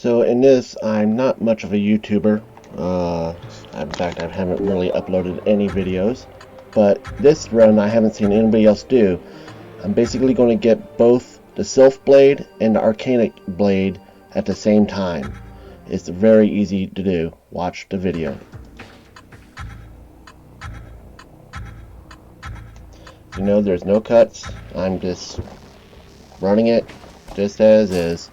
So in this, I'm not much of a YouTuber. In fact, I haven't really uploaded any videos. But this run, I haven't seen anybody else do. I'm basically going to get both the Silph blade and the Arcanic blade at the same time. It's very easy to do. Watch the video. You know, there's no cuts. I'm just running it just as is.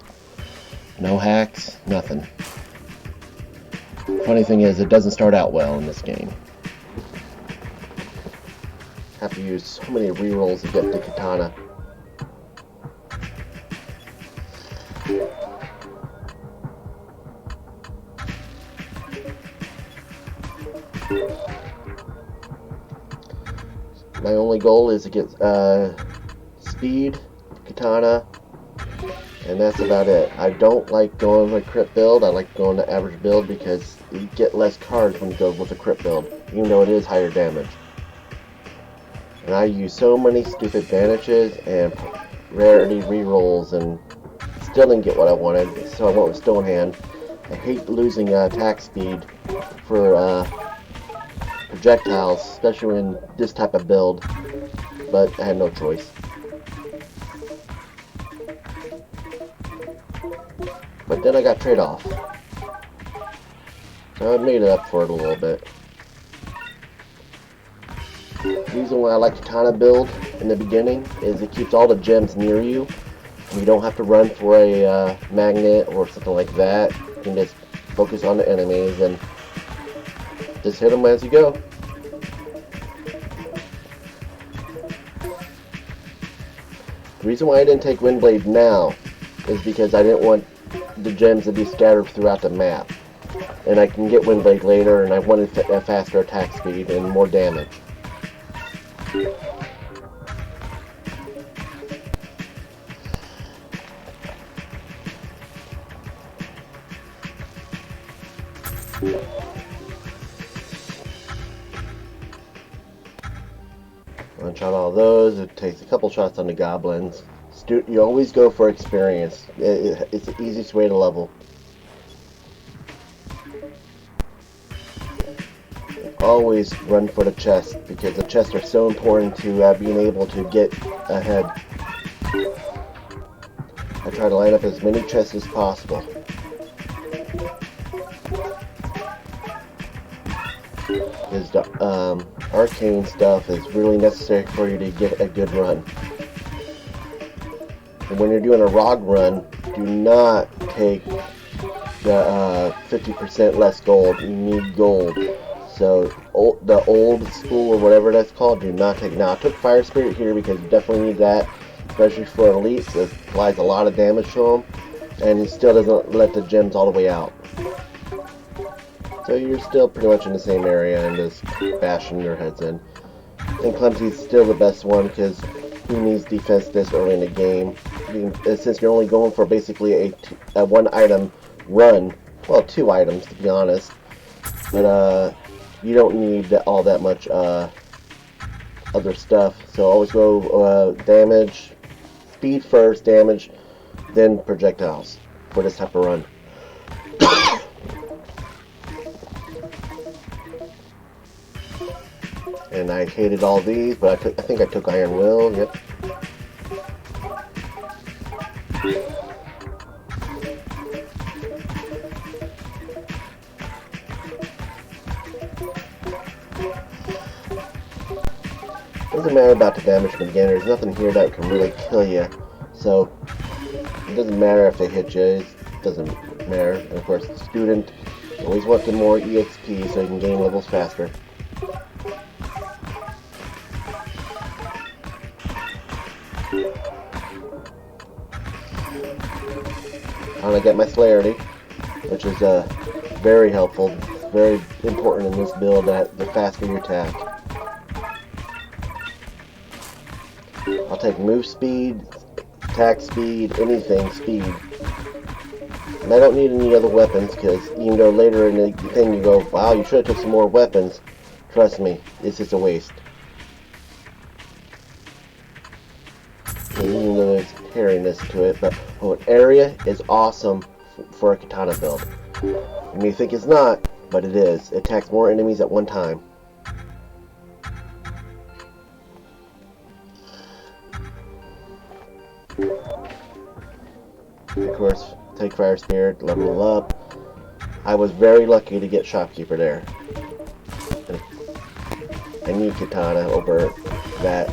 No hacks, nothing. Funny thing is, it doesn't start out well in this game. Have to use so many rerolls to get the Katana. My only goal is to get speed, Katana, and that's about it. I don't like going with a crit build. I like going to average build because you get less cards when you go with a crit build, even though it is higher damage. And I use so many stupid vanishes and rarity rerolls and still didn't get what I wanted, so I went with Stone Hand. I hate losing attack speed for projectiles, especially in this type of build, but I had no choice. But then I got trade-off, so I made it up for it a little bit. The reason why I like Katana build in the beginning is it keeps all the gems near you. You don't have to run for a magnet or something like that. You can just focus on the enemies and just hit them as you go. The reason why I didn't take Windblade now is because I didn't want the gems to be scattered throughout the map. And I can get Windblade later, and I wanted a faster attack speed and more damage. One shot all those. It takes a couple shots on the goblins. You always go for experience. It's the easiest way to level. Always run for the chest because the chests are so important to being able to get ahead. I try to line up as many chests as possible. Because the arcane stuff is really necessary for you to get a good run. And when you're doing a ROG run, do not take the 50% less gold. You need gold. So the old school or whatever that's called, do not take. Now I took Fire Spirit here because you definitely need that, especially for elites. It applies a lot of damage to them, and it still doesn't let the gems all the way out. So you're still pretty much in the same area and just bashing your heads in. And Clumsy's still the best one because he needs defense this early in the game. Since you're only going for basically a one item run, well, 2 items to be honest, but you don't need all that much other stuff. So always go damage, speed first, damage, then projectiles for this type of run. And I hated all these, but I think I took Iron Will. Yep. Doesn't matter about the damage from beginner. There's nothing here that can really kill you, so it doesn't matter if they hit you. It doesn't matter. And of course, the student, you always want the more EXP so you can gain levels faster. I'm gonna get my celerity, which is very helpful, very important in this build. That the faster you attack. I'll take move speed, attack speed, anything speed. And I don't need any other weapons because even though later in the thing you go, wow, you should have took some more weapons. Trust me, it's just a waste. And even though there's hairiness to it, but area is awesome for a katana build. You may think it's not, but it is. It attacks more enemies at one time. Of course, take Fire Spirit, level up. I was very lucky to get Shopkeeper there. I need Katana over that.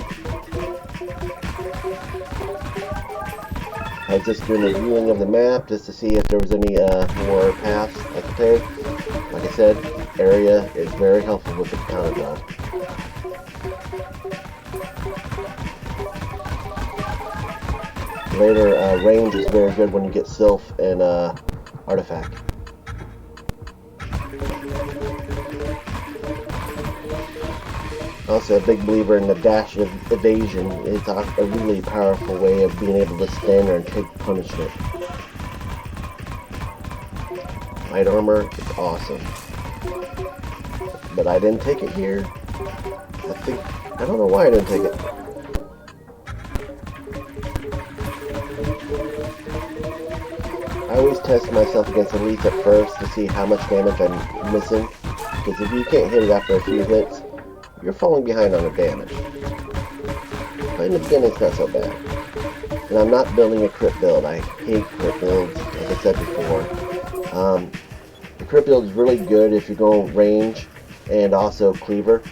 I was just doing a viewing of the map just to see if there was any more paths I could take. Like I said, area is very helpful with the Katana build. Later, range is very good when you get Silph and Artificer. Also, a big believer in the dash of evasion. It's a really powerful way of being able to stand there and take punishment. Light armor is awesome. But I didn't take it here. I don't know why I didn't take it. I always test myself against elites at first to see how much damage I'm missing. Because if you can't hit it after a few hits, you're falling behind on the damage. But in the beginning, it's not so bad. And I'm not building a crit build. I hate crit builds, like I said before. The crit build is really good if you go range and also cleaver.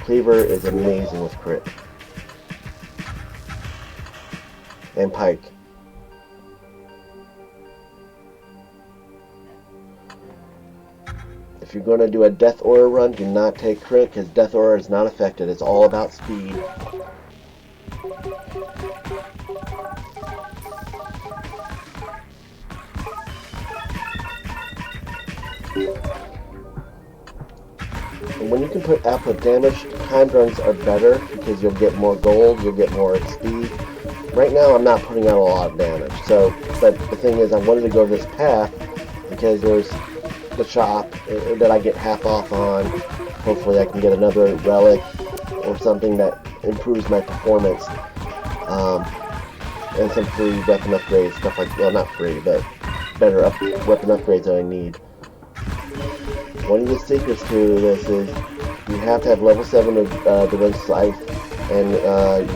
Cleaver is amazing with crit. And pike. If you're going to do a Death Aura run, do not take crit, because Death Aura is not affected. It's all about speed. And when you can put output damage, timed runs are better, because you'll get more gold, you'll get more XP. Right now, I'm not putting out a lot of damage. So, but the thing is, I wanted to go this path, because there's the shop that I get half off on. Hopefully I can get another relic or something that improves my performance, and some free weapon upgrades, stuff like, well, not free, but better weapon upgrades that I need. One of the secrets to this is you have to have level 7 of the Wind Scythe, and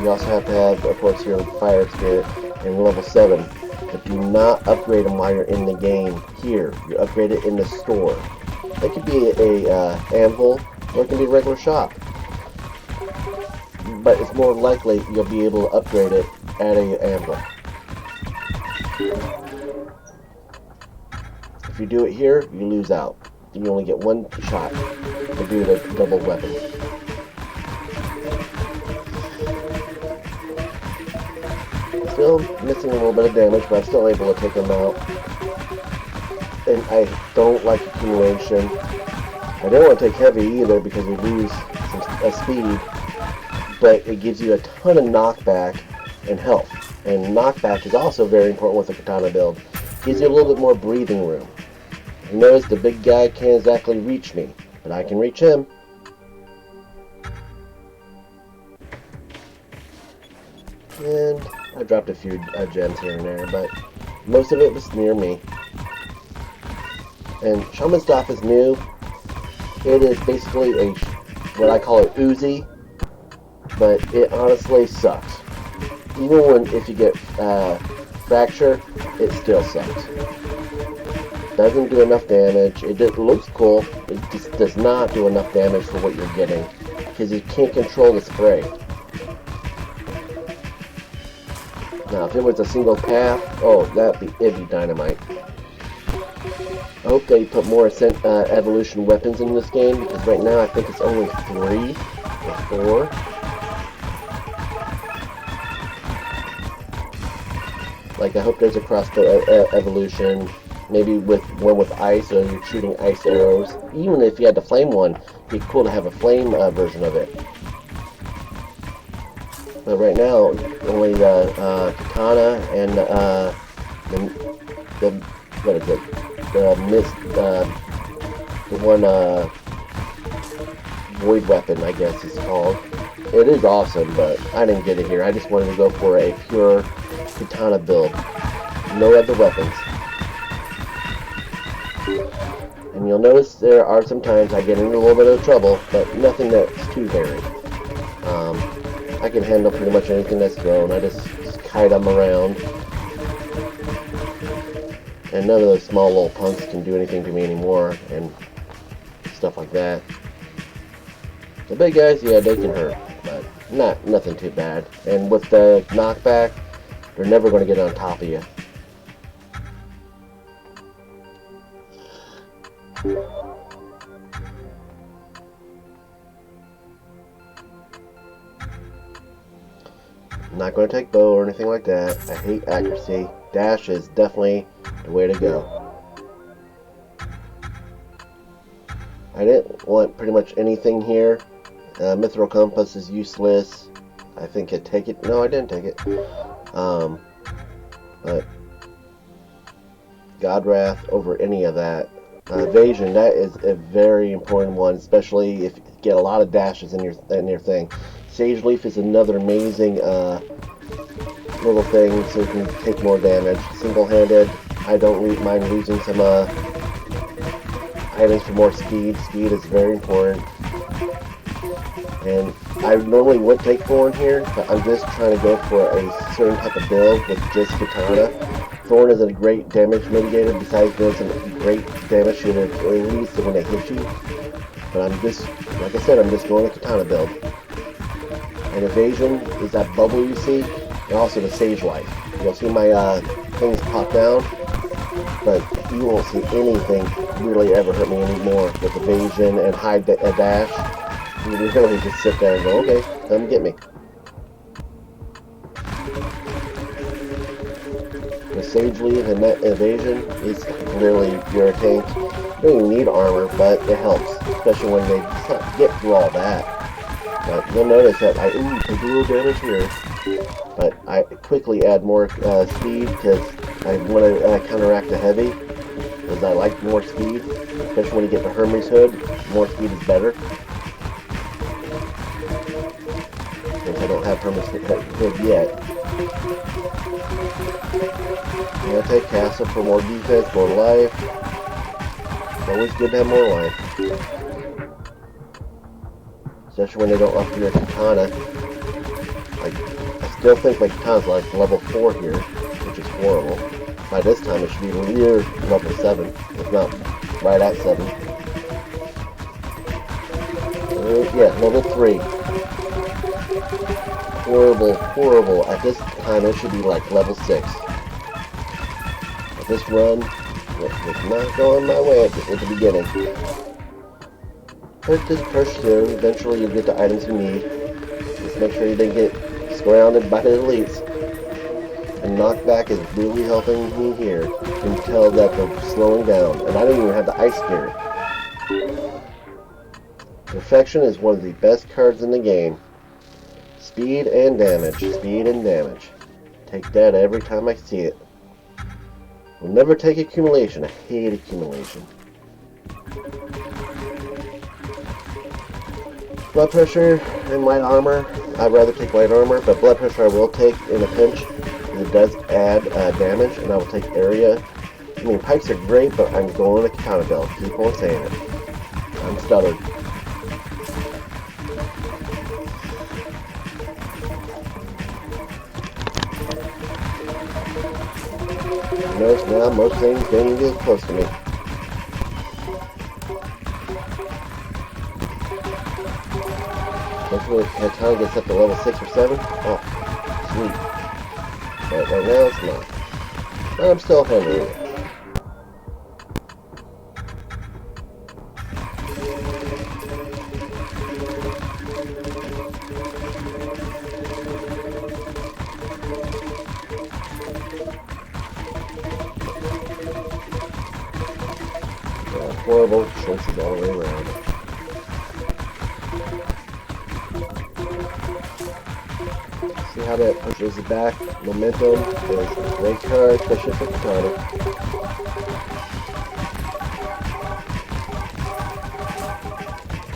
you also have to have, of course, your Fire Spirit and level 7. But do not upgrade them while you're in the game here. You upgrade it in the store. It could be a anvil, or it can be a regular shop. But it's more likely you'll be able to upgrade it at an anvil. If you do it here, you lose out. You only get one shot to do the double weapon. Still missing a little bit of damage, but I'm still able to take them out. And I don't like accumulation. I don't want to take heavy either because we lose some speed, but it gives you a ton of knockback and health. And knockback is also very important with the katana build. It gives you a little bit more breathing room. You notice the big guy can't exactly reach me, but I can reach him. And I dropped a few gems here and there, but most of it was near me. And Shaman Staff is new. It is basically what I call it Uzi, but it honestly sucks. Even if you get Fracture, it still sucks. Doesn't do enough damage. It looks cool. It just does not do enough damage for what you're getting, because you can't control the spray. Now, if it was a single path, oh, it'd be dynamite. I hope they put more evolution weapons in this game, because right now I think it's only 3 or 4. Like, I hope there's a crossbow evolution, maybe with one with ice, so you're shooting ice arrows. Even if you had the flame one, it'd be cool to have a flame version of it. But right now, only the Katana and the what is it? The mist, the one void weapon, I guess it's called. It is awesome, but I didn't get it here. I just wanted to go for a pure Katana build. No other weapons. And you'll notice there are some times I get into a little bit of trouble, but nothing that's too hairy. I can handle pretty much anything that's thrown. I just kite them around. And none of those small little punks can do anything to me anymore, and stuff like that. The big guys, yeah, they can hurt, but nothing too bad. And with the knockback, they're never going to get on top of you. I'm not going to take bow or anything like that. I hate accuracy. Dash is definitely the way to go. I didn't want pretty much anything here. Mithril Compass is useless. I think I'd take it. No, I didn't take it. But God Wrath over any of that. Evasion, that is a very important one, especially if you get a lot of dashes in your thing. Sage Leaf is another amazing little thing, so you can take more damage. Single-handed, I don't mind losing some items for more speed. Speed is very important. And I normally would take Thorn here, but I'm just trying to go for a certain type of build with just Katana. Thorn is a great damage mitigator, besides doing some great damage to the enemies when they hit you. But I'm just, like I said, I'm just going a Katana build. And Evasion is that bubble you see, and also the Sage Life. You'll see my things pop down, but you won't see anything really ever hurt me anymore with Evasion and hide a dash. You really just sit there and go, okay, come get me. The Sage Leaf and that Evasion is really your tank. You don't even need armor, but it helps, especially when they get through all that. But you'll notice that I take a little damage here, but I quickly add more speed because I want to counteract the heavy, because I like more speed, especially when you get the Hermes Hood. More speed is better. Since I don't have Hermes Hood yet. I'm going to take Castle for more defense, more life. It's always good to have more life. Especially when they don't offer your Katana. Like, I still think my Katana's like level 4 here, which is horrible. By this time it should be near level 7, if not right at 7. Yeah, level 3. Horrible, horrible. At this time it should be like level 6. But this run was not going my way at the beginning. But just push through. Eventually you'll get the items you need. Just make sure you don't get surrounded by the elites. And knockback is really helping me here. You can tell that they're slowing down. And I don't even have the ice spirit. Perfection is one of the best cards in the game. Speed and damage. Speed and damage. Take that every time I see it. We'll never take accumulation. I hate accumulation. Blood pressure and light armor. I'd rather take light armor, but blood pressure I will take in a pinch. It does add damage, and I will take area. I mean, pikes are great, but I'm going to Katana build. Keep on saying it. I'm stubborn. Notice now most things don't even get close to me. Especially when Katana gets up to level 6 or 7. Oh, sweet. But right now it's not. But I'm still handling it. Horrible choices all the way around. See how that pushes it back? Momentum is a great card, especially for Katana.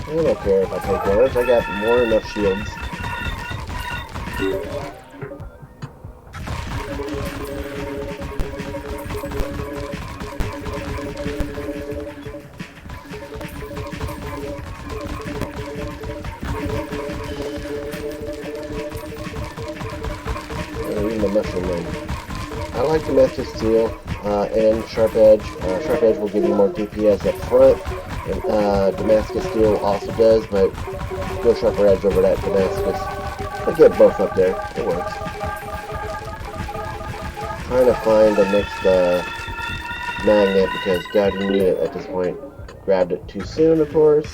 I don't care if I take damage, I got more than enough shields. Damascus Steel and Sharp Edge. Sharp Edge will give you more DPS up front, and Damascus Steel also does, but go Sharper Edge over that Damascus. I get both up there. It works. Trying to find the next magnet because God, you need it at this point. Grabbed it too soon, of course.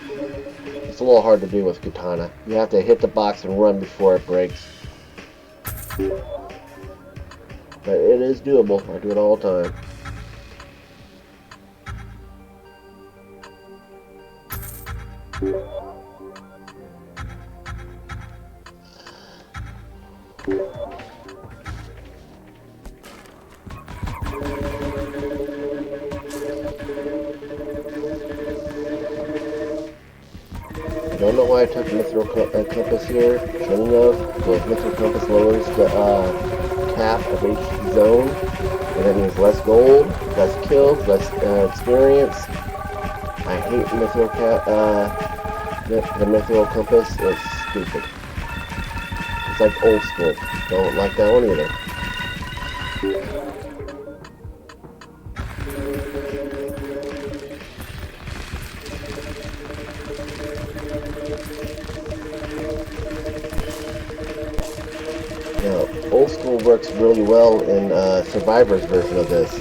It's a little hard to do with Katana. You have to hit the box and run before it breaks. But it is doable. I do it all the time. I don't know why I took Mithril Compass here. Shouldn't have, because Mithril Compass lowers the cap of each zone, and that means less gold, less kills, less experience. I hate the Mithril Compass. It's stupid. It's like old school. Don't like that one either. Now, old school works really well in Survivor's version of this,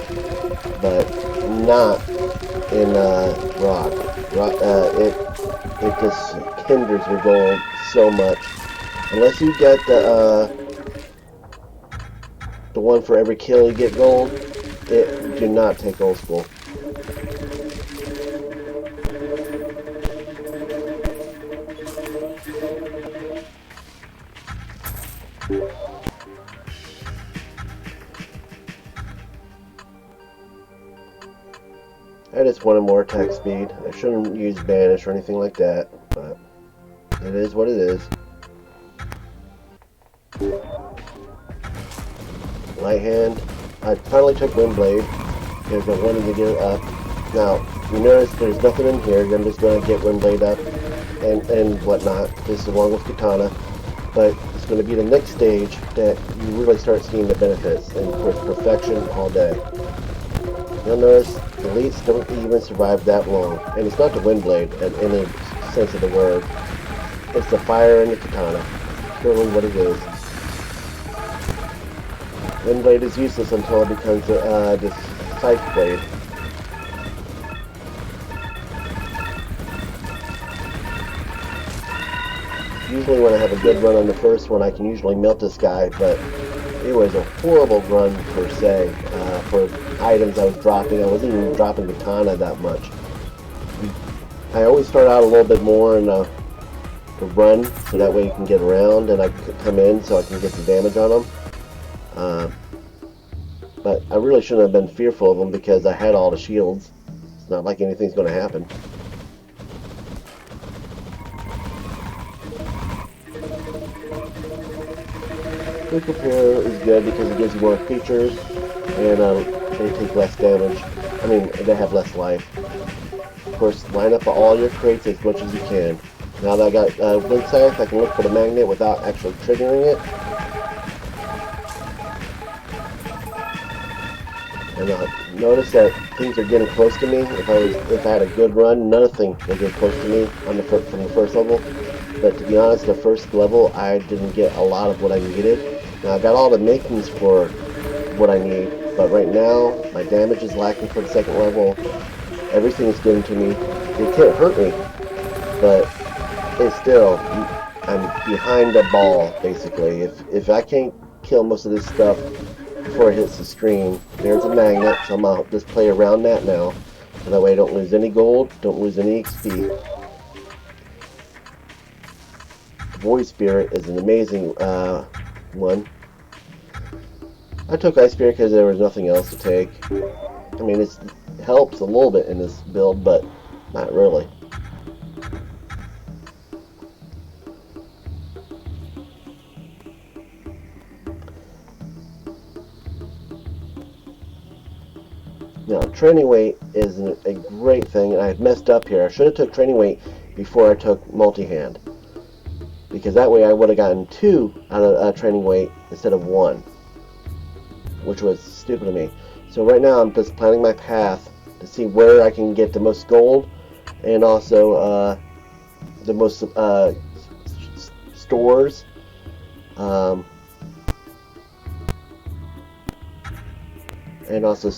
but not in Rock. It just hinders your gold so much. Unless you get the one for every kill you get gold, do not take old school. I just wanted more attack speed. I shouldn't use banish or anything like that, but it is what it is. Light hand. I finally took Windblade because I wanted to get it up. Now, you notice there's nothing in here. I'm just going to get Windblade up and whatnot. This is along with Katana. But it's going to be the next stage that you really start seeing the benefits. And of course, perfection all day. You'll notice elites don't even survive that long. And it's not the Windblade in any sense of the word. It's the fire and the Katana. It's really what it is. Windblade is useless until it becomes this Scythe Blade. Usually when I have a good run on the first one, I can usually melt this guy, but it was a horrible run per se. For items I was dropping, I wasn't even dropping Katana that much. I always start out a little bit more in the run, so that way you can get around and I can come in so I can get some damage on them. But I really shouldn't have been fearful of them because I had all the shields. It's not like anything's going to happen. Quick Repair is good because it gives you more features and they take less damage. I mean, they have less life. Of course, line up all your crates as much as you can. Now that I got Wind Scythe, I can look for the magnet without actually triggering it. And notice that things are getting close to me. If I had a good run, nothing would get close to me on from the first level. But to be honest, the first level I didn't get a lot of what I needed. Now I got all the makings for what I need, but right now my damage is lacking for the second level. Everything is getting to me. It can't hurt me, but it's still, I'm behind the ball basically. If I can't kill most of this stuff before it hits the screen, there's a magnet, so I'm gonna just play around that now, so that way I don't lose any gold, don't lose any XP. Void Spirit is an amazing one. I took Ice Spirit because there was nothing else to take. I mean, it helps a little bit in this build, but not really. Now, training weight is a great thing, and I messed up here. I should have took training weight before I took multi-hand, because that way I would have gotten 2 out of training weight instead of 1, which was stupid of me. So right now I'm just planning my path to see where I can get the most gold, and also the most stores. And also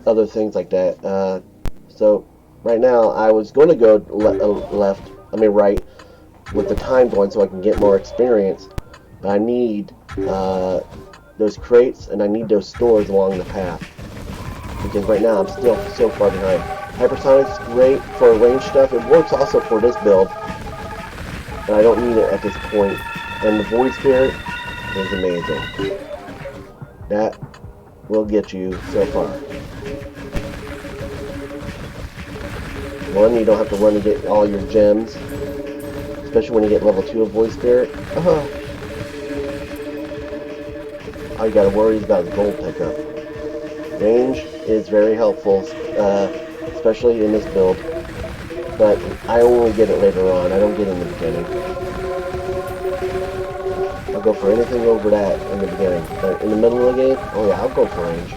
other things like that. So right now I was going to go right, with the time going so I can get more experience. But I need those crates and I need those stores along the path, because right now I'm still so far behind. Hypersonic's great for range stuff. It works also for this build, but I don't need it at this point. And the Void Spirit is amazing. That will get you so far. One, you don't have to run to get all your gems, especially when you get level 2 of Void Spirit. All you gotta worry is about gold pickup. Range is very helpful, especially in this build, but I only get it later on. I don't get it in the beginning. I'll go for anything over that in the beginning, but in the middle of the game, oh yeah, I'll go for range.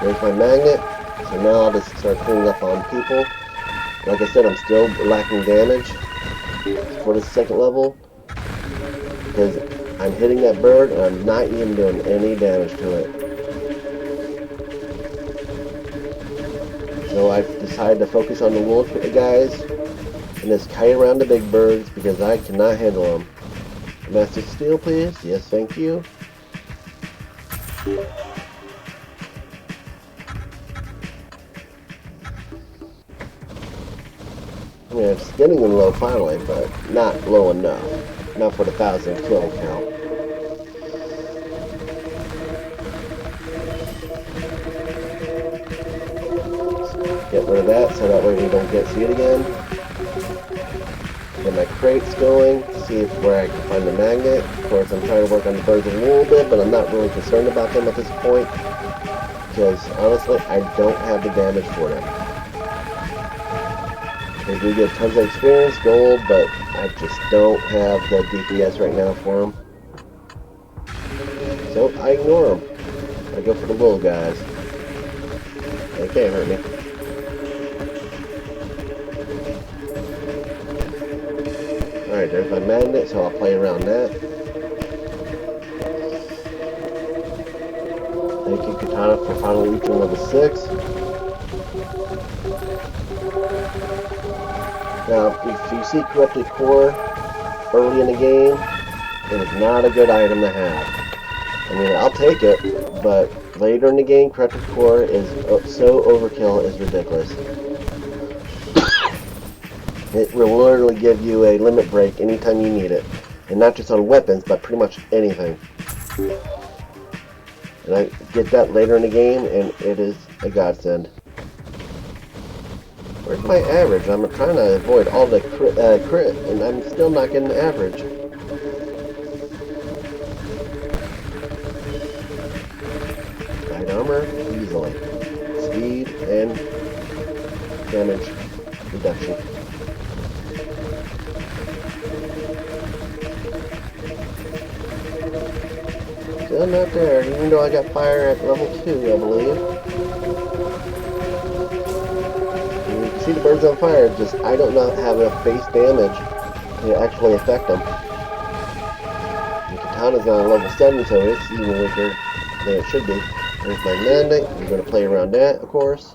There's my magnet, so now I'll just start cleaning up on people. Like I said, I'm still lacking damage for the second level, because I'm hitting that bird and I'm not even doing any damage to it. So I've decided to focus on the little guys and just kite around the big birds, because I cannot handle them. Master Steel, please. Yes, thank you. I mean, it's getting them low finally, but not low enough. Not for the 1,000 kill count. Get rid of that so that way we don't see it again. Get my crates going, see where I can find the magnet. Of course, I'm trying to work on the birds a little bit, but I'm not really concerned about them at this point, because honestly, I don't have the damage for them. They do get tons of experience, gold, but I just don't have the DPS right now for them. So I ignore them. I go for the little guys. They can't hurt me. Alright, there's my magnet, so I'll play around that. Thank you, Katana, for finally reaching level 6. Now, if you see Corrupted Core early in the game, it is not a good item to have. I mean, I'll take it, but later in the game, Corrupted Core is so overkill, it's ridiculous. It will literally give you a limit break anytime you need it. And not just on weapons, but pretty much anything. And I get that later in the game, and it is a godsend. Where's my average? I'm trying to avoid all the crit, and I'm still not getting the average. Light armor, easily. Speed and damage reduction. Still not there, even though I got fire at level 2, I believe. See the birds on fire, just I don't have enough base damage to actually affect them. And Katana's on level 7, so it's even weaker than it should be. There's my mandate. I'm going to play around that, of course.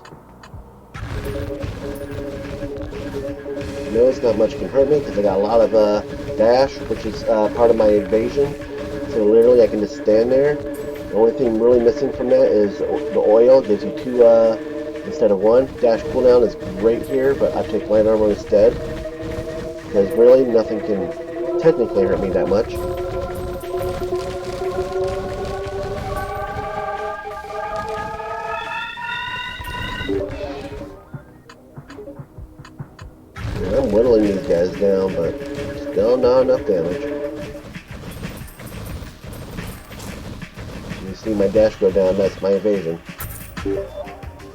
Notice not much can hurt me because I got a lot of dash, which is part of my evasion. So literally I can just stand there. The only thing really missing from that is the oil. Gives you 2 instead of 1. Dash cooldown is great here, but I take light armor instead, because really nothing can technically hurt me that much. And I'm whittling these guys down, but still not enough damage. You see my dash go down, that's my evasion.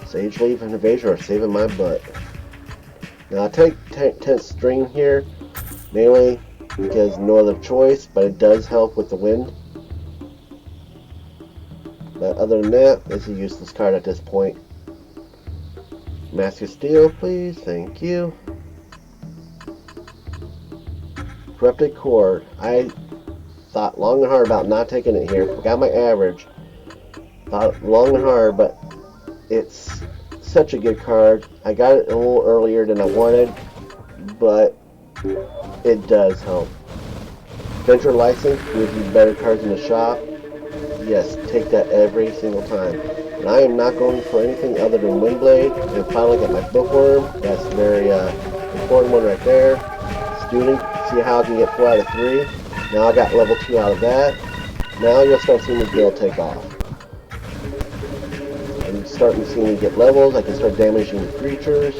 Sage leave and evasion are saving my butt. Now I take tense string here, mainly because no other choice, but it does help with the wind. other than that, it's a useless card at this point. Mask of Steel, please. Thank you. Corrupted Core. I thought long and hard about not taking it here. Forgot my average. Thought long and hard, but it's such a good card. I got it a little earlier than I wanted, but it does help. Venture License gives you better cards in the shop. Yes, take that every single time. And I am not going for anything other than Windblade. And finally got my Bookworm. That's a very important one right there. Student, see how I can get 4 out of 3. Now I got level 2 out of that. Now you'll start seeing the guild take off. I'm starting to see me get levels. I can start damaging the creatures.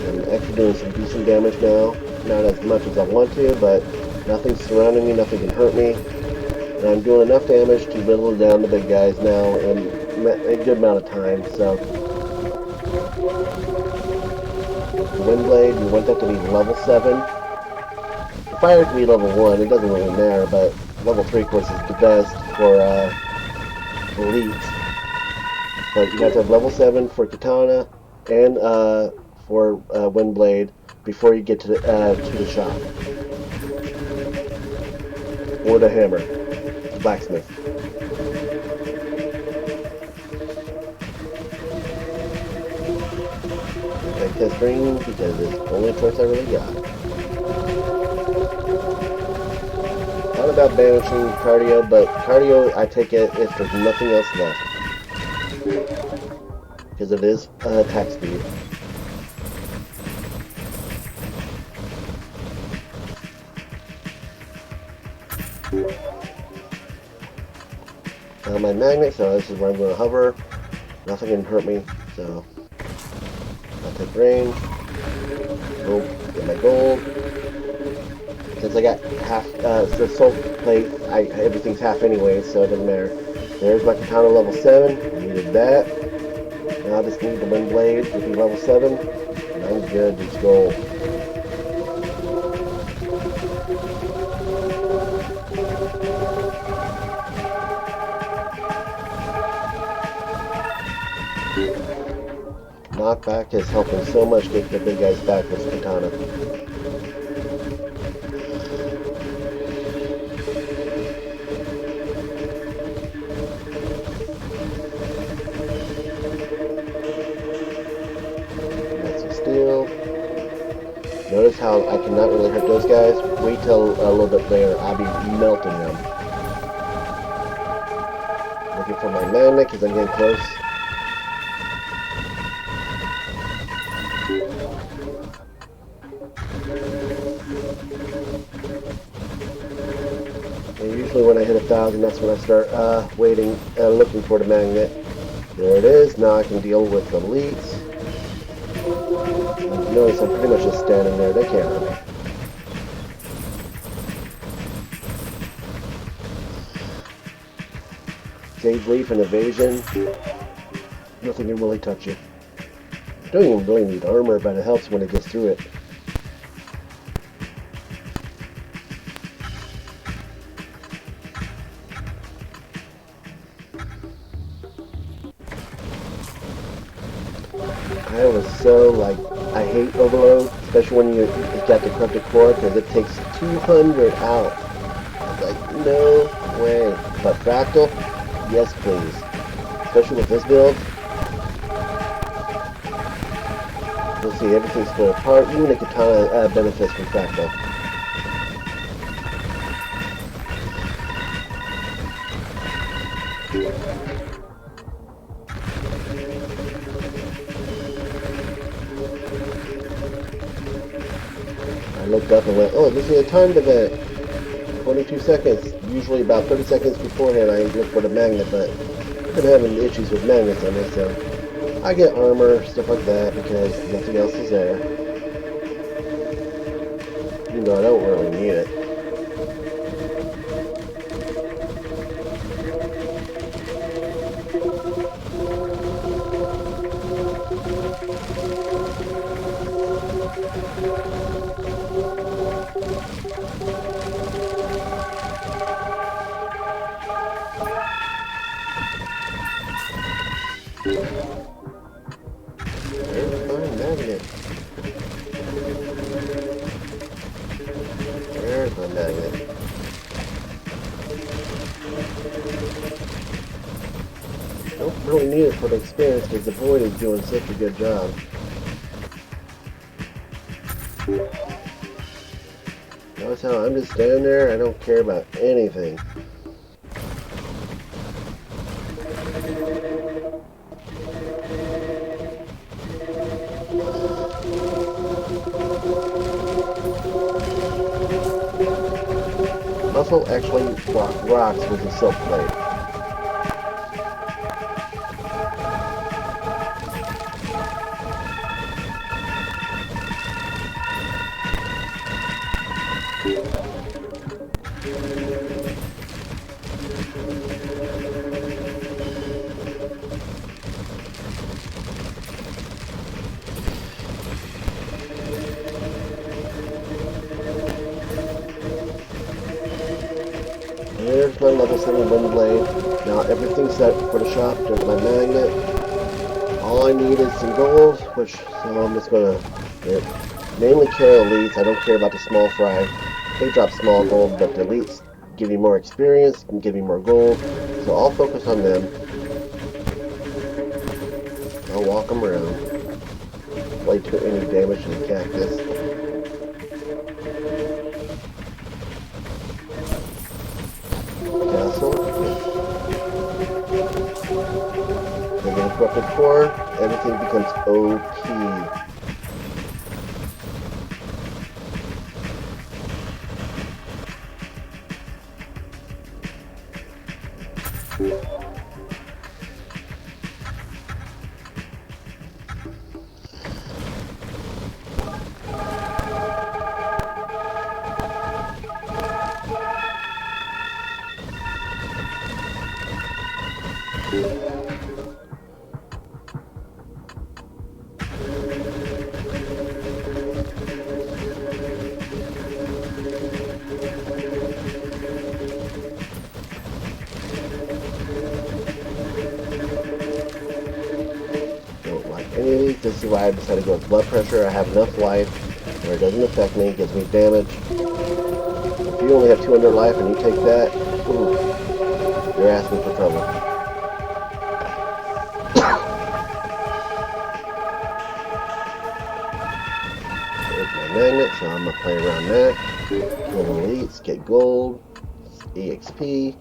I'm actually doing some decent damage now. Not as much as I want to, but nothing's surrounding me, nothing can hurt me. And I'm doing enough damage to whittle down the big guys now in a good amount of time, so. Windblade, you want that to be level 7. The fire can be level 1, it doesn't really matter, but level 3 of course is the best for elites. But you have to have level 7 for Katana and for Windblade before you get to the shop. Or the hammer. The blacksmith. Take this ring because it's the only choice I really got. Thought about banishing cardio, but cardio I take it if there's nothing else left. Because it is attack speed. My magnet, so this is where I'm going to hover. Nothing can hurt me, so I'll take range. Boom, get my gold. Since I got half, the soul plate, everything's half anyway, so it doesn't matter. There's my Katana level 7. I needed that. Now I just need the Windblade to be level 7. And I'm good, it's gold. Knockback is helping so much get the big guys back with Katana. That's some steel. Notice how I cannot really hurt those guys. Wait till a little bit later. I'll be melting them. Looking for my mana because I'm getting close. Usually when I hit 1,000, that's when I start waiting, looking for the magnet. There it is. Now I can deal with the elites. Notice I'm pretty much just standing there. They can't hurt me. Sage Leaf and Evasion. Nothing can really touch you. You don't even really need armor, but it helps when it gets through it. I was so, like, I hate Overload, especially when you got the Corrupted Core, because it takes 200 out. I was like, no way. But Fractal, yes please. Especially with this build. You'll see everything's split apart. Even the Katana benefits from Fractal. I looked up and went, oh, this is a timed event. 22 seconds. Usually about 30 seconds beforehand I look for the magnet, but I've been having issues with magnets on this, so I get armor, stuff like that, because nothing else is there. Even though I don't really need it. really need it for the experience because the Void is doing such a good job. Notice how I'm just standing there, I don't care about anything. Muscle actually rocks with the Silph blade. There's my level 7 wind blade. Now everything's set for the shop. There's my magnet. All I need is some gold, so I'm just gonna mainly kill elites. I don't care about the small fry. They drop small gold, but the elites give you more experience and give you more gold. So I'll focus on them. I'll walk them around. Wait to any damage to the cactus. Corrupted core, everything becomes OP. This is why I decided to go with blood pressure. I have enough life where it doesn't affect me, it gives me damage. If you only have 200 life and you take that, ooh, you're asking for trouble. There's my magnet, so I'm going to play around that. Kill elites, get gold, EXP.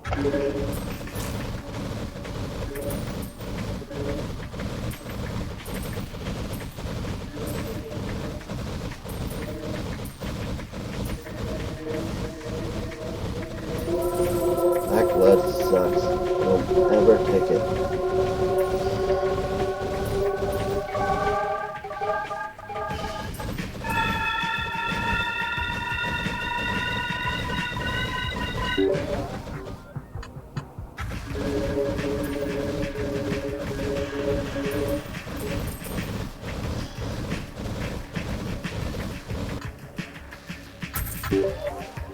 Blood sucks. Don't ever take it.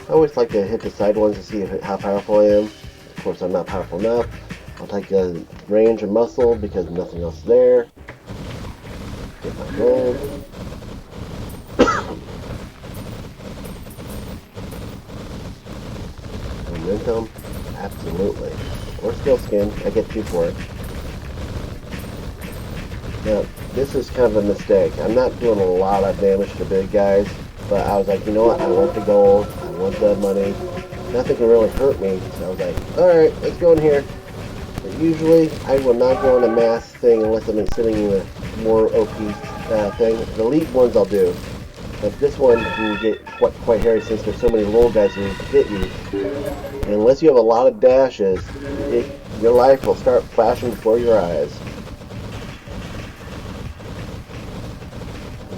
I always like to hit the side ones to see how powerful I am. Of course, I'm not powerful enough. I'll take a range and muscle because nothing else is there. Get my gold. Momentum? Absolutely. Or skill skin. I get 2 for it. Now, this is kind of a mistake. I'm not doing a lot of damage to big guys, but I was like, you know what? I want the gold. I want the money. Nothing can really hurt me, so I was like, alright, let's go in here. But usually, I will not go in a mass thing unless I'm sitting in a more OP thing. The elite ones I'll do. But this one can get quite hairy since there's so many little guys who hit you. And unless you have a lot of dashes, your life will start flashing before your eyes.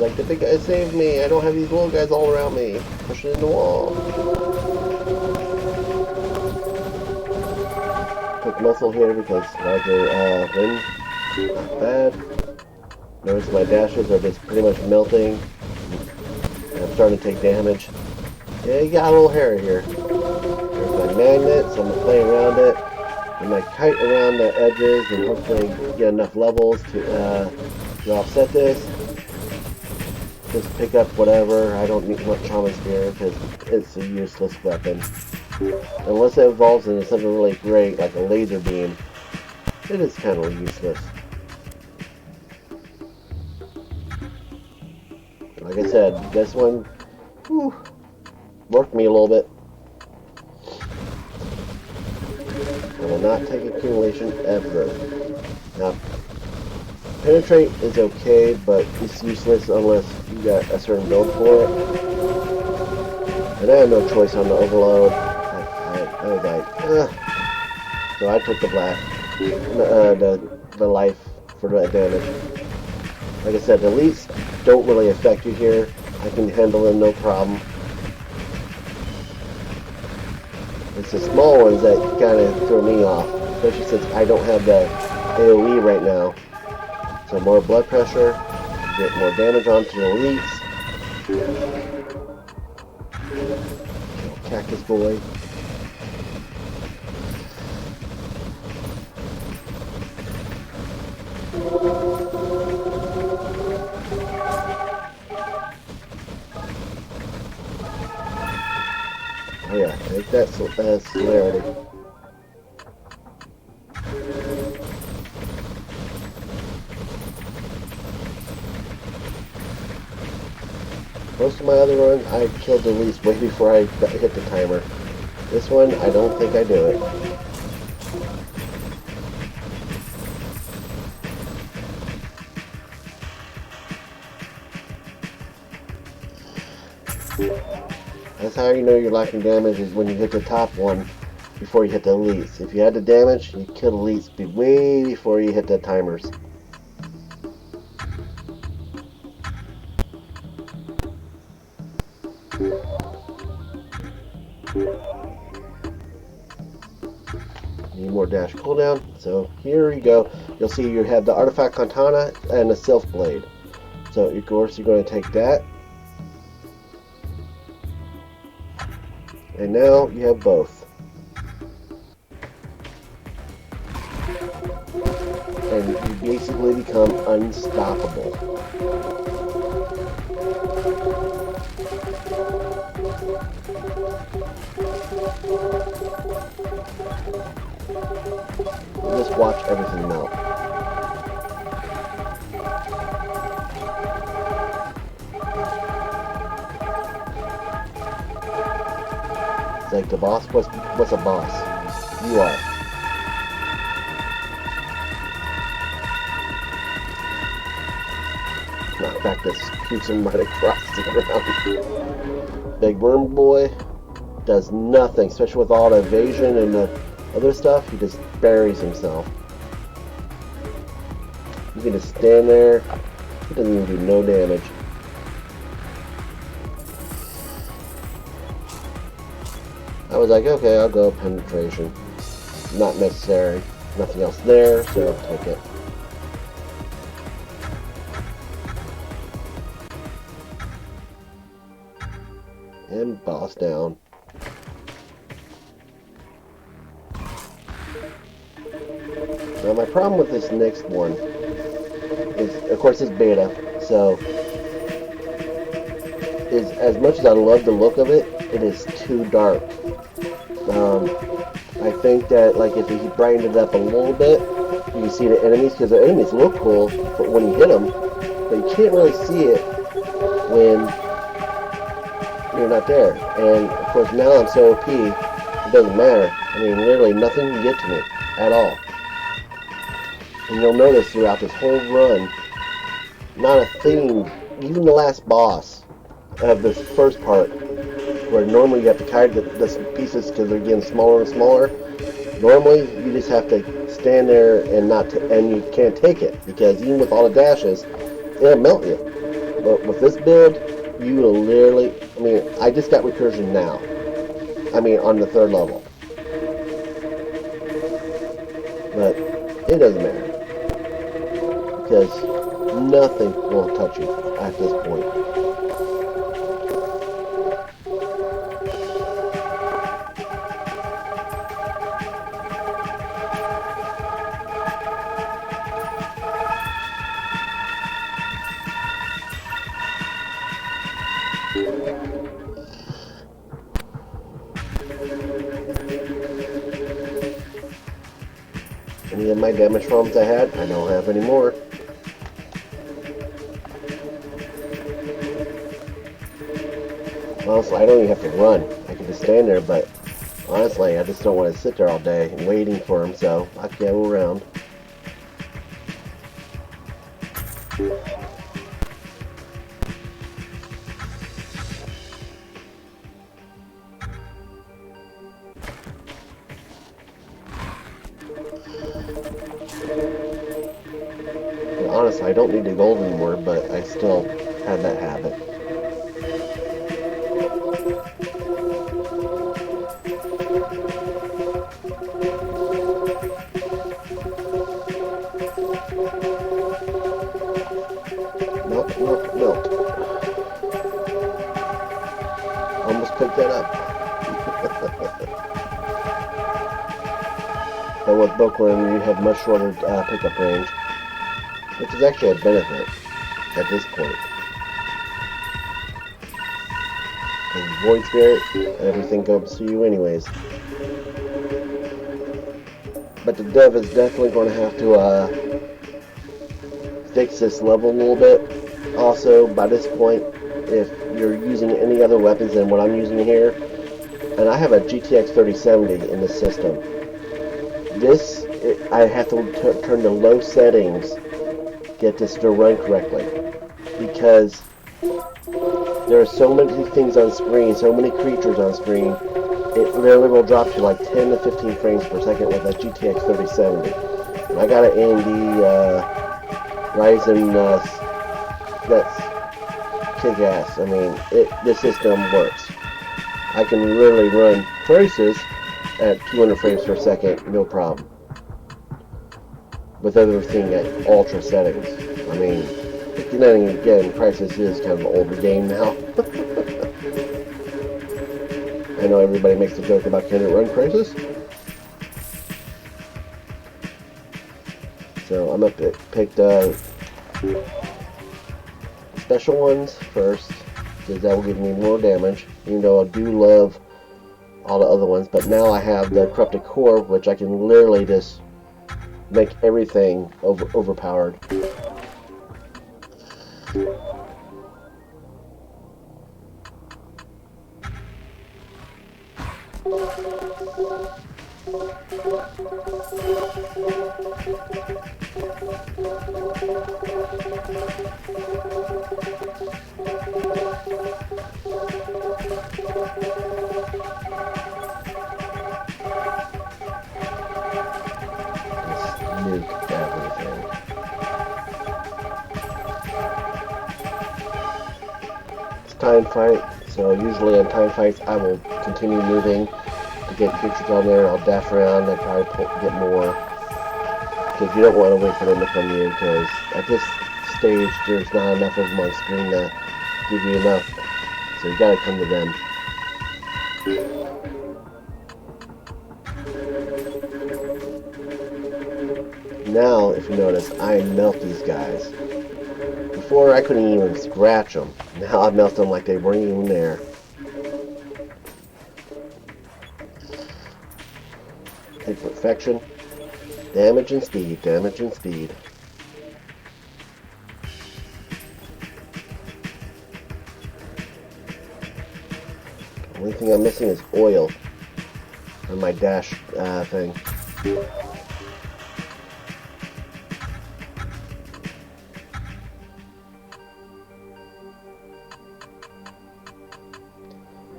Like, the big guy saved me, I don't have these little guys all around me, pushing in the wall. Quick muscle here because larger wind, not bad. Notice my dashes are just pretty much melting. And I'm starting to take damage. Yeah, you got a little hairy here. There's my magnet, so I'm going to play around it. And my kite around the edges and hopefully get enough levels to offset this. Just pick up whatever. I don't need much Shaman Spear because it's a useless weapon. Unless it evolves into something really great like a laser beam. it is kind of useless. Like I said, this one worked me a little bit. I will not take accumulation ever. Now, penetrate is okay, but it's useless unless you got a certain build for it. And I had no choice on the overload. I was like, ugh. So I took the black, the life for that damage. Like I said, the elites don't really affect you here. I can handle them no problem. It's the small ones that kind of throw me off, especially since I don't have the AoE right now. So more blood pressure, get more damage onto the elites. Kill Cactus Boy. Oh yeah, take that celerity. Most of my other runs, I killed the elites way before I hit the timer. This one, I don't think I do it. That's how you know you're lacking damage, is when you hit the top one before you hit the elites. If you had the damage, you kill the elites way before you hit the timers. Need more dash cooldown. So here you go. You'll see you have the artifact katana and the Silph blade. So of course you're going to take that. And now you have both. And you basically become unstoppable. Just watch everything melt. It's like the boss. What's a boss? You are. Not back this shoots him right across the ground. Big worm boy does nothing, especially with all the evasion and the other stuff. He just buries himself. You can just stand there. He doesn't even do no damage. I was like, okay, I'll go penetration. Not necessary. Nothing else there, so I'll take it. And boss down. Now my problem with this next one is, of course, it's beta, so is as much as I love the look of it, it is too dark. I think that like if you brighten it up a little bit, you can see the enemies, because the enemies look cool when you hit them, but you can't really see it when you're not there. And of course now I'm so OP, it doesn't matter. I mean, literally nothing can get to me at all. And you'll notice throughout this whole run, not a thing, even the last boss of this first part, where normally you have to carry the pieces because they're getting smaller and smaller. Normally you just have to stand there and and you can't take it, because even with all the dashes, it'll melt you. But with this build, you will literally, I mean, I just got recursion now. I mean, on the 3rd level. But it doesn't matter, because nothing will touch you at this point. And the my damage problems I had, I don't have anymore. Honestly, I don't even have to run. I can just stand there, but honestly, I just don't want to sit there all day waiting for him, so I can go around. And honestly, I don't need the gold anymore, but I still have that habit. Melt, melt, melt. Almost picked that up. But with Bookworm, you have much shorter pickup range, which is actually a benefit at this point. Because Void Spirit, everything comes to you anyways. But the dev is definitely going to have to fix this level a little bit. Also, by this point, if you're using any other weapons than what I'm using here, and I have a GTX 3070 in the system, I have to turn to low settings to get this to run correctly, because there are so many things on screen, so many creatures on screen, it literally will drop to like 10 to 15 frames per second with a GTX 3070. And I got an AMD Ryzen that's kick-ass. I mean, the system works. I can literally run traces at 200 frames per second, no problem. With everything at ultra settings. I mean, then again, Crisis is kind of an older game now. I know everybody makes the joke about can it run Crisis. So I'm gonna pick special ones first, because that will give me more damage, even though I do love all the other ones. But now I have the Corrupted Core, which I can literally just make everything overpowered. Nuke everything. It's time fight, so usually in time fights I will continue moving to get creatures on there. I'll dash around and try to get more, because you don't want to wait for them to come to you, because at this stage there's not enough of them on screen to give you enough, so you gotta come to them. Now, if you notice, I melt these guys. Before, I couldn't even scratch them. Now I melt them like they weren't even there. Take perfection. Damage and speed, damage and speed. The only thing I'm missing is oil on my dash thing.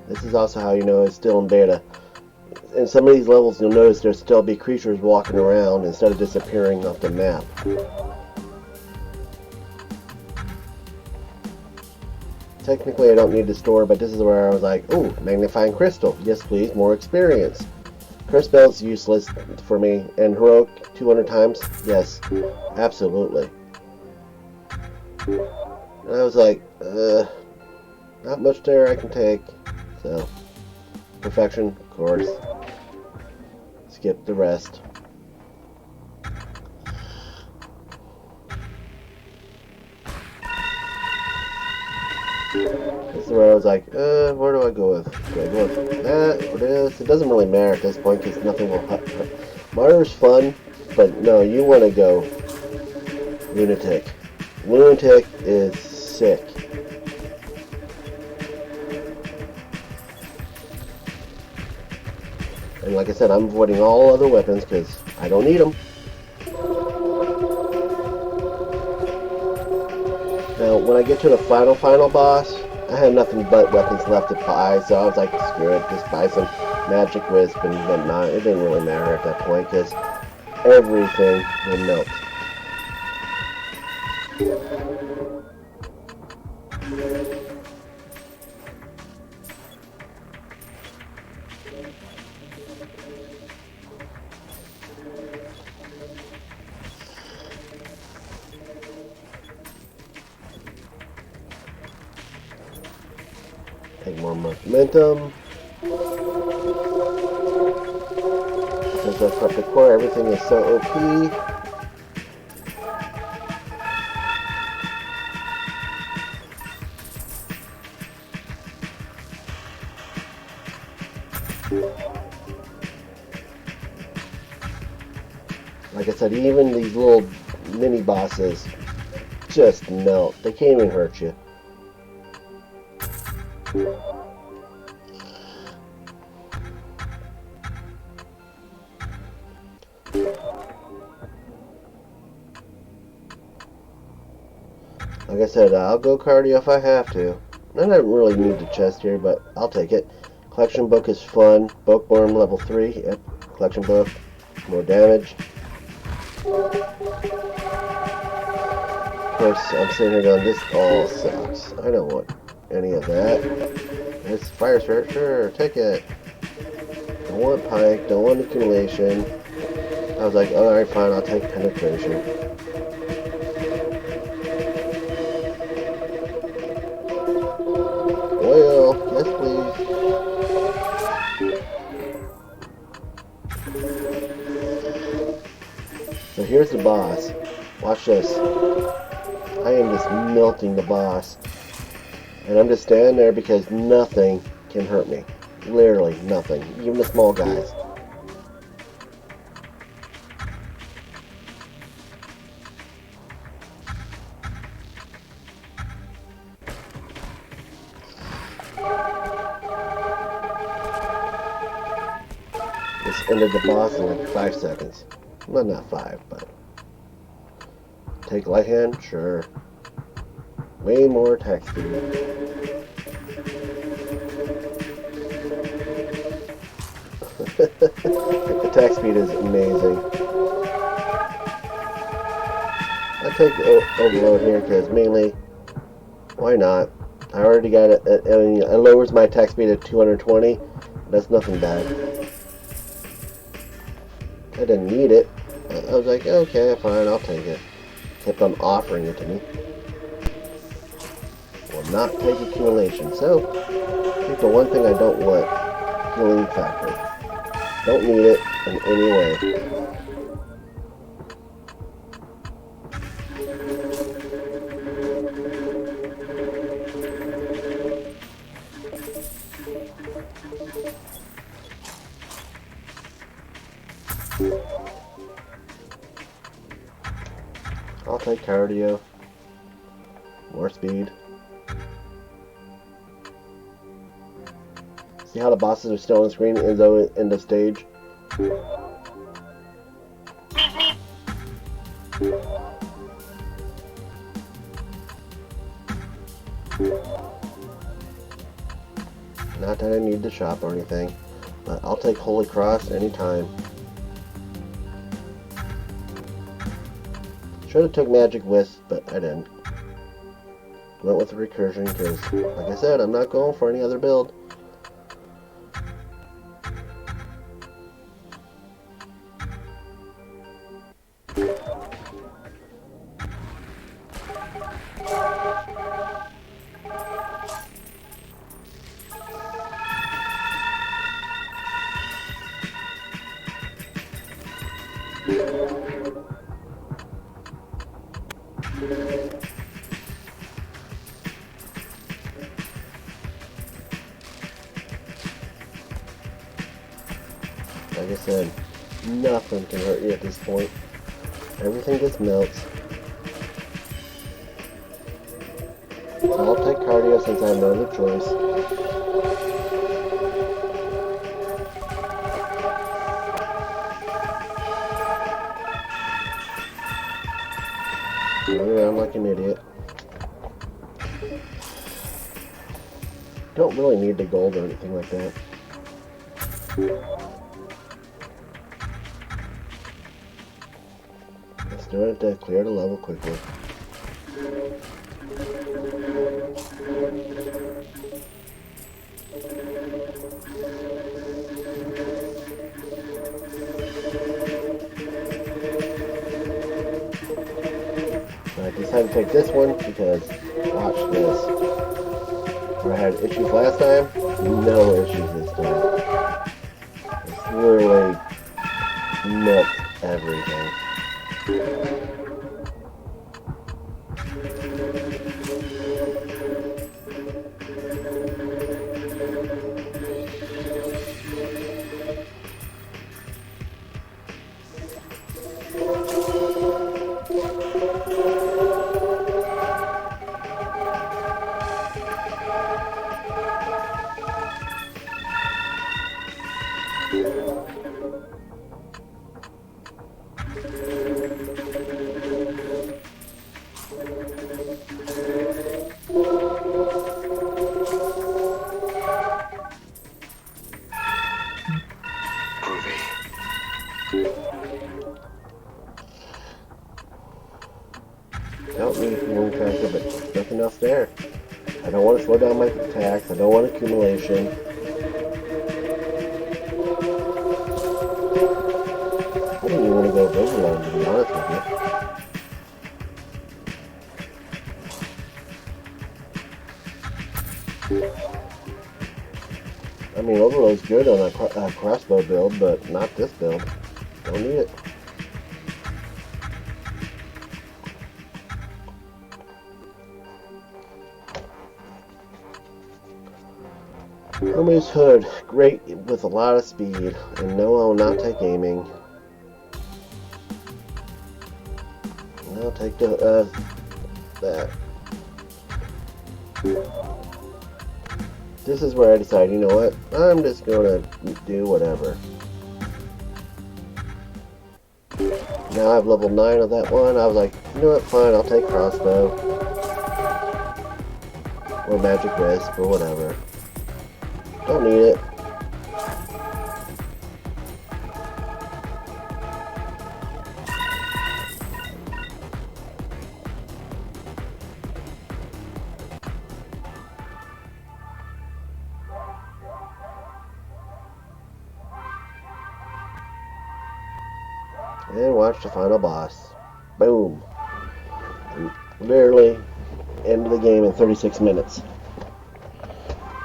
This is also how you know it's still in beta. In some of these levels, you'll notice there'll still be creatures walking around instead of disappearing off the map. Technically, I don't need to store, but this is where I was like, ooh, magnifying crystal. Yes, please, more experience. Curse Belt's useless for me. And heroic 200 times? Yes, absolutely. And I was like, not much there I can take. So, perfection, of course. Skip the rest. This is where I was like, where do I go with? Do I go with that or this? It doesn't really matter at this point because nothing will hurt. Martyr's fun, But no, you want to go Lunatic. Lunatic is sick. And like I said, I'm avoiding all other weapons because I don't need them. Now, when I get to the final boss, I have nothing but weapons left to buy, so I was like, screw it, just buy some Magic Wisp and whatnot. It didn't really matter at that point because everything will melt. Take more momentum. Since I prepped the core, everything is so OP. Like I said, even these little mini bosses just melt. They can't even hurt you. Like I said, I'll go cardio if I have to. I don't really need the chest here, but I'll take it. Collection book is fun. Bookworm level 3. Yep, collection book. More damage. Of course, I'm sitting here going, this all sucks. I don't want any of that. It's fire spirit, sure, take it. Don't want pike, don't want accumulation. I was like, alright, fine, I'll take penetration. Oil, yes please. So here's the boss. Watch this. I am just melting the boss. And I'm just standing there because nothing can hurt me. Literally nothing. Even the small guys. Just ended the boss in like 5 seconds. Well, not 5, but... Take light hand? Sure. Way more attack speed. Attack speed is amazing. I take overload here because mainly, why not? I already got it. It lowers my attack speed to 220. That's nothing bad. I didn't need it. I was like, okay, fine, I'll take it. Kept on offering it to me. Will not take accumulation. So, I think the one thing I don't want, healing factor. Don't need it in any way. I'll take cardio. More speed. See how the bosses are still on the screen in the end of stage? Not that I need to shop or anything, but I'll take Holy Cross anytime. Should have took Magic Wisp, but I didn't. Went with the recursion because, like I said, I'm not going for any other build. Like I said, nothing can hurt you at this point. Everything just melts. So I'll take cardio since I have no other choice. Run around like an idiot. Don't really need the gold or anything like that. Let's do it to clear the level quickly. I decided to take this one because, watch this. Where I had issues last time, no issues this time. It's literally milked everything. Don't need healing tracker, but there's nothing else there. I don't want to slow down my attacks. I don't want accumulation. I didn't even want to go overload, to be honest with you. I mean, overload's good on a crossbow build, but not this build. Don't need it. Hermes Hood, great with a lot of speed, and no, I will not take aiming. I'll take the that. This is where I decide, you know what, I'm just gonna do whatever. Now I have level 9 of that one. I was like, you know what, fine, I'll take crossbow. Or magic wisp, or whatever. Don't need it. And watch the final boss. Boom. And literally end of the game in 36 minutes.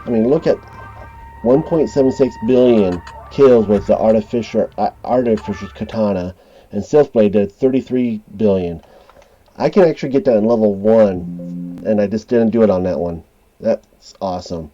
I mean, look at 1.76 billion kills with the Artificer's Katana, and Silph Blade did 33 billion. I can actually get that in level 1, and I just didn't do it on that one. That's awesome.